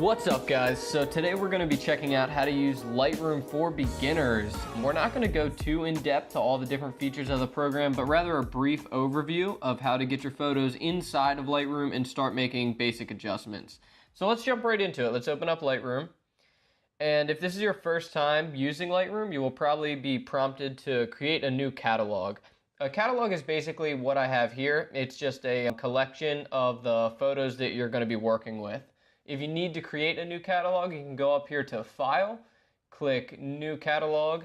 What's up guys? So today we're going to be checking out how to use Lightroom for beginners. We're not going to go too in depth to all the different features of the program, but rather a brief overview of how to get your photos inside of Lightroom and start making basic adjustments. So let's jump right into it. Let's open up Lightroom. And if this is your first time using Lightroom, you will probably be prompted to create a new catalog. A catalog is basically what I have here. It's just a collection of the photos that you're going to be working with. If you need to create a new catalog, you can go up here to File, click New Catalog,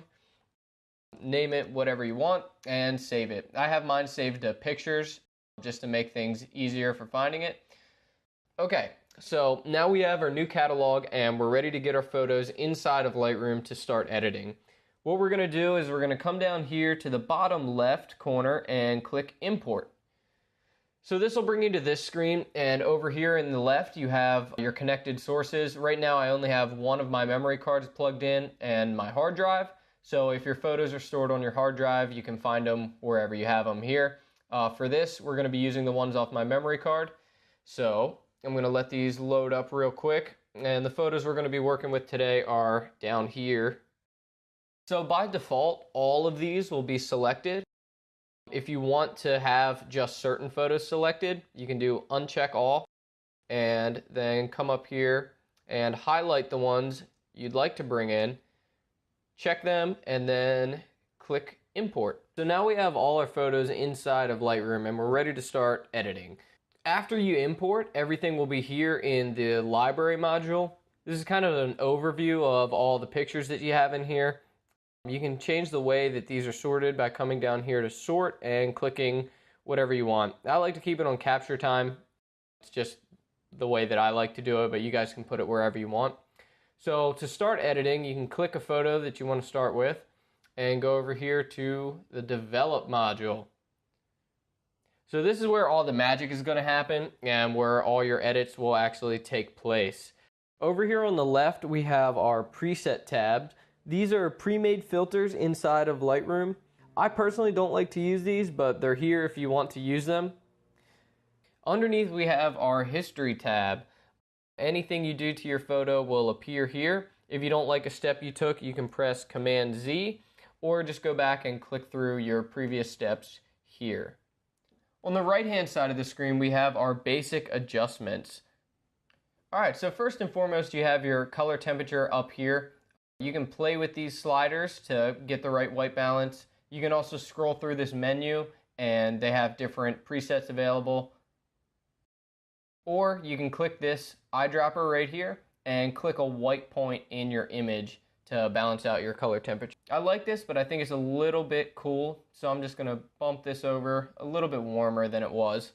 name it whatever you want, and save it. I have mine saved to Pictures just to make things easier for finding it. Okay, so now we have our new catalog and we're ready to get our photos inside of Lightroom to start editing. What we're going to do is we're going to come down here to the bottom left corner and click Import. So this will bring you to this screen, and over here in the left you have your connected sources. Right now I only have one of my memory cards plugged in and my hard drive. So if your photos are stored on your hard drive, you can find them wherever you have them here. For this, we're going to be using the ones off my memory card. So I'm going to let these load up real quick, and the photos we're going to be working with today are down here. So by default, all of these will be selected. If you want to have just certain photos selected, you can do uncheck all and then come up here and highlight the ones you'd like to bring in, check them, and then click import. So now we have all our photos inside of Lightroom and we're ready to start editing. After you import, everything will be here in the library module. This is kind of an overview of all the pictures that you have in here. You can change the way that these are sorted by coming down here to sort and clicking whatever you want. I like to keep it on capture time. It's just the way that I like to do it, but you guys can put it wherever you want. So to start editing, you can click a photo that you want to start with and go over here to the develop module. So this is where all the magic is going to happen and where all your edits will actually take place. Over here on the left, we have our preset tabs. These are pre-made filters inside of Lightroom. I personally don't like to use these, but they're here if you want to use them. Underneath we have our history tab. Anything you do to your photo will appear here. If you don't like a step you took, you can press Command Z or just go back and click through your previous steps here. On the right hand side of the screen we have our basic adjustments. Alright, so first and foremost you have your color temperature up here. You can play with these sliders to get the right white balance. You can also scroll through this menu and they have different presets available. Or you can click this eyedropper right here and click a white point in your image to balance out your color temperature. I like this, but I think it's a little bit cool, so I'm just going to bump this over a little bit warmer than it was.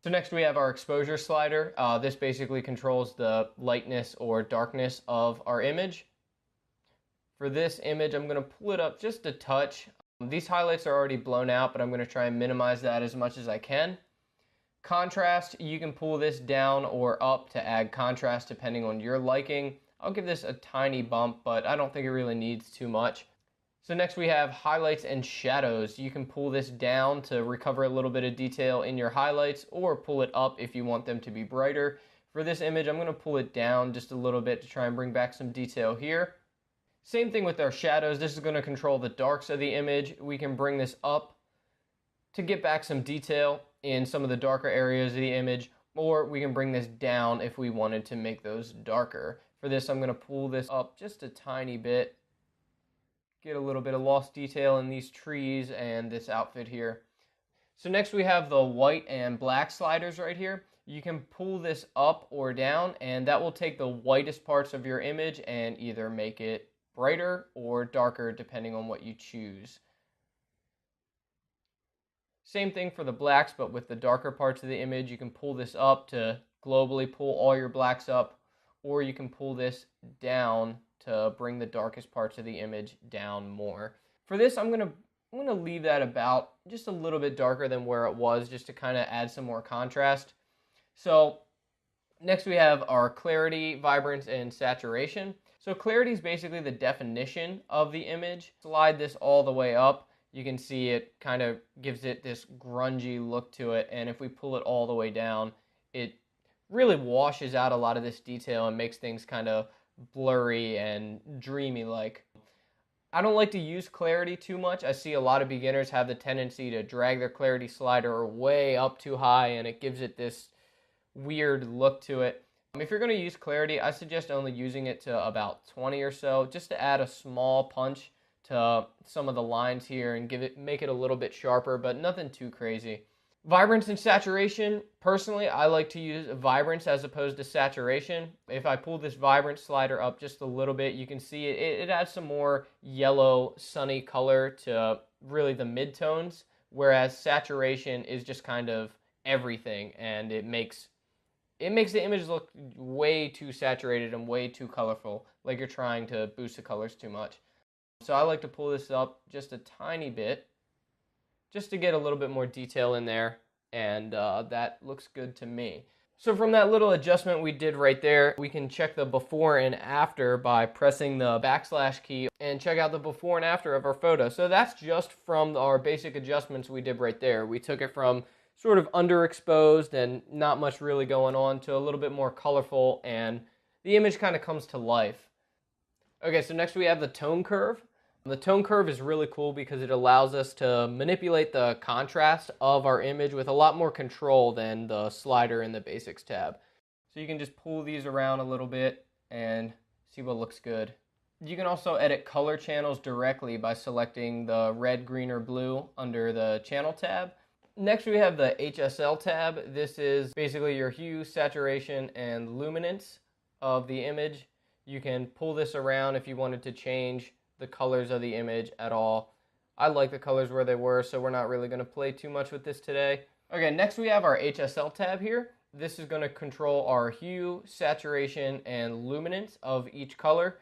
So next we have our exposure slider. This basically controls the lightness or darkness of our image. For this image, I'm going to pull it up just a touch. These highlights are already blown out, but I'm going to try and minimize that as much as I can. Contrast, you can pull this down or up to add contrast depending on your liking. I'll give this a tiny bump, but I don't think it really needs too much. So next we have highlights and shadows. You can pull this down to recover a little bit of detail in your highlights or pull it up if you want them to be brighter. For this image, I'm going to pull it down just a little bit to try and bring back some detail here. Same thing with our shadows. This is going to control the darks of the image. We can bring this up to get back some detail in some of the darker areas of the image, or we can bring this down if we wanted to make those darker. For this, I'm going to pull this up just a tiny bit, get a little bit of lost detail in these trees and this outfit here. So next we have the white and black sliders right here. You can pull this up or down, and that will take the whitest parts of your image and either make it brighter or darker depending on what you choose. Same thing for the blacks, but with the darker parts of the image, you can pull this up to globally pull all your blacks up, or you can pull this down to bring the darkest parts of the image down more. For this, I'm going to leave that about just a little bit darker than where it was, just to kind of add some more contrast. So next we have our clarity, vibrance, and saturation. So clarity is basically the definition of the image. Slide this all the way up. You can see it kind of gives it this grungy look to it. And if we pull it all the way down, it really washes out a lot of this detail and makes things kind of blurry and dreamy like. I don't like to use clarity too much. I see a lot of beginners have the tendency to drag their clarity slider way up too high, and it gives it this weird look to it. If you're going to use clarity, I suggest only using it to about 20 or so, just to add a small punch to some of the lines here and make it a little bit sharper, but nothing too crazy. Vibrance and saturation, personally, I like to use vibrance as opposed to saturation. If I pull this vibrance slider up just a little bit, you can see it adds some more yellow, sunny color to really the midtones, whereas saturation is just kind of everything, and it makes the image look way too saturated and way too colorful, like you're trying to boost the colors too much. So I like to pull this up just a tiny bit, just to get a little bit more detail in there, and that looks good to me. So from that little adjustment we did right there, we can check the before and after by pressing the backslash key and check out the before and after of our photo. So that's just from our basic adjustments we did right there. We took it from sort of underexposed and not much really going on to a little bit more colorful, and the image kind of comes to life. Okay, so next we have the tone curve. The tone curve is really cool because it allows us to manipulate the contrast of our image with a lot more control than the slider in the basics tab. So you can just pull these around a little bit and see what looks good. You can also edit color channels directly by selecting the red, green, or blue under the channel tab. Next we have the HSL tab. This is basically your hue, saturation, and luminance of the image. You can pull this around if you wanted to change the colors of the image at all. I like the colors where they were, so we're not really going to play too much with this today. Okay, next we have our HSL tab here. This is going to control our hue, saturation, and luminance of each color.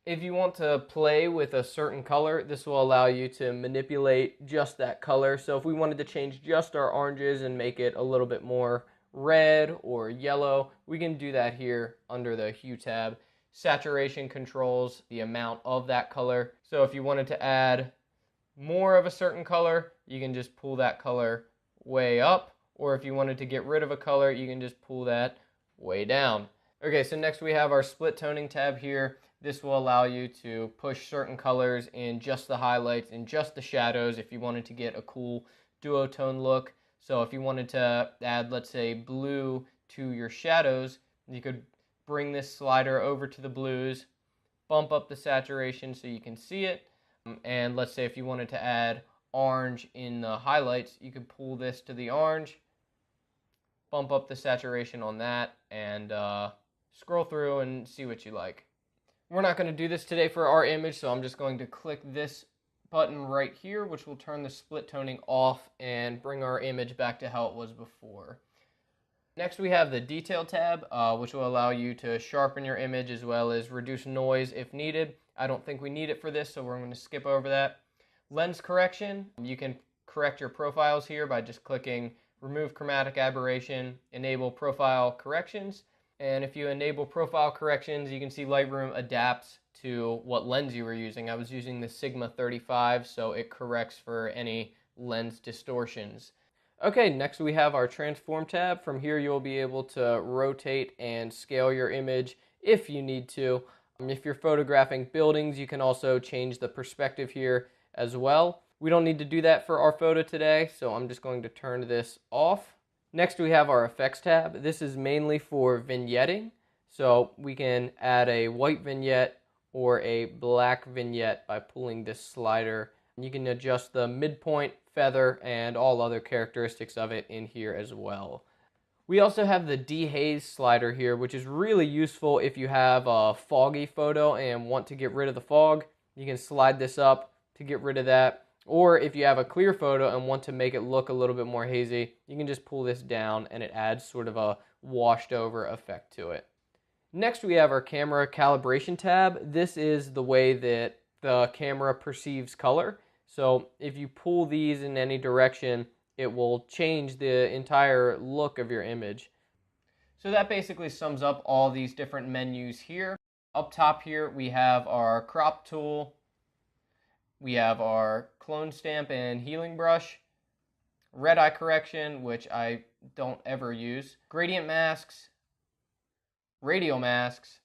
If you want to play with a certain color, this will allow you to manipulate just that color. So if we wanted to change just our oranges and make it a little bit more red or yellow, we can do that here under the hue tab. Saturation controls the amount of that color. So if you wanted to add more of a certain color, you can just pull that color way up. Or if you wanted to get rid of a color, you can just pull that way down. Okay, so next we have our split toning tab here. This will allow you to push certain colors in just the highlights and just the shadows if you wanted to get a cool duotone look. So if you wanted to add, let's say, blue to your shadows, you could bring this slider over to the blues, bump up the saturation so you can see it, and let's say if you wanted to add orange in the highlights, you could pull this to the orange, bump up the saturation on that, and scroll through and see what you like. We're not going to do this today for our image, so I'm just going to click this button right here, which will turn the split toning off and bring our image back to how it was before. Next we have the detail tab, which will allow you to sharpen your image as well as reduce noise if needed. I don't think we need it for this, so we're going to skip over that. Lens correction, you can correct your profiles here by just clicking remove chromatic aberration, enable profile corrections. And if you enable profile corrections, you can see Lightroom adapts to what lens you were using. I was using the Sigma 35, so it corrects for any lens distortions. Okay, next we have our transform tab. From here you'll be able to rotate and scale your image if you need to. If you're photographing buildings, you can also change the perspective here as well. We don't need to do that for our photo today, so I'm just going to turn this off. Next we have our effects tab. This is mainly for vignetting, so we can add a white vignette or a black vignette by pulling this slider. You can adjust the midpoint, feather, and all other characteristics of it in here as well. We also have the dehaze slider here, which is really useful if you have a foggy photo and want to get rid of the fog. You can slide this up to get rid of that. Or if you have a clear photo and want to make it look a little bit more hazy, you can just pull this down and it adds sort of a washed over effect to it. Next we have our camera calibration tab. This is the way that the camera perceives color. So if you pull these in any direction, it will change the entire look of your image. So that basically sums up all these different menus here. Up top here we have our crop tool, we have our clone stamp and healing brush, red eye correction, which I don't ever use, gradient masks, radial masks,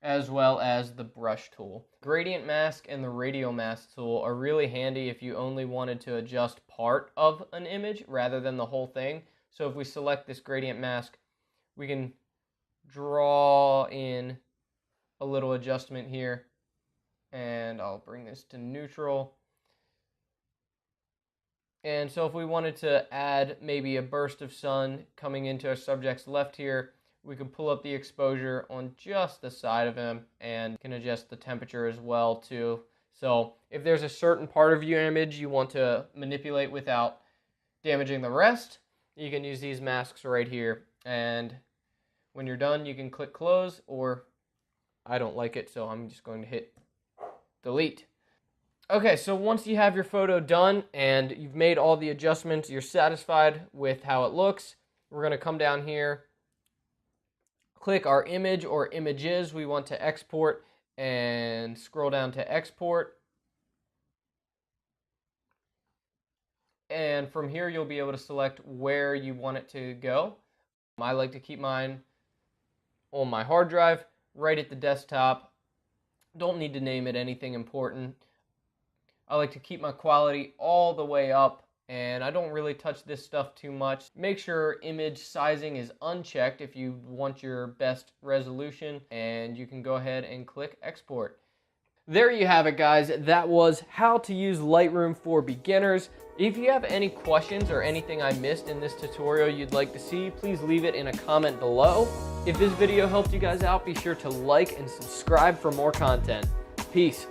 as well as the brush tool. Gradient mask and the radial mask tool are really handy if you only wanted to adjust part of an image rather than the whole thing. So if we select this gradient mask, we can draw in a little adjustment here, and I'll bring this to neutral. And so if we wanted to add maybe a burst of sun coming into our subject's left here, we can pull up the exposure on just the side of him and can adjust the temperature as well too. So if there's a certain part of your image you want to manipulate without damaging the rest, you can use these masks right here. And when you're done, you can click close, or I don't like it, so I'm just going to hit delete. Okay, so once you have your photo done and you've made all the adjustments, you're satisfied with how it looks, we're going to come down here, click our image or images we want to export, and scroll down to export. And from here, you'll be able to select where you want it to go. I like to keep mine on my hard drive, right at the desktop. Don't need to name it anything important. I like to keep my quality all the way up, and I don't really touch this stuff too much. Make sure image sizing is unchecked if you want your best resolution, and you can go ahead and click export. There you have it, guys. That was how to use Lightroom for beginners. If you have any questions or anything I missed in this tutorial you'd like to see, please leave it in a comment below. If this video helped you guys out, be sure to like and subscribe for more content. Peace.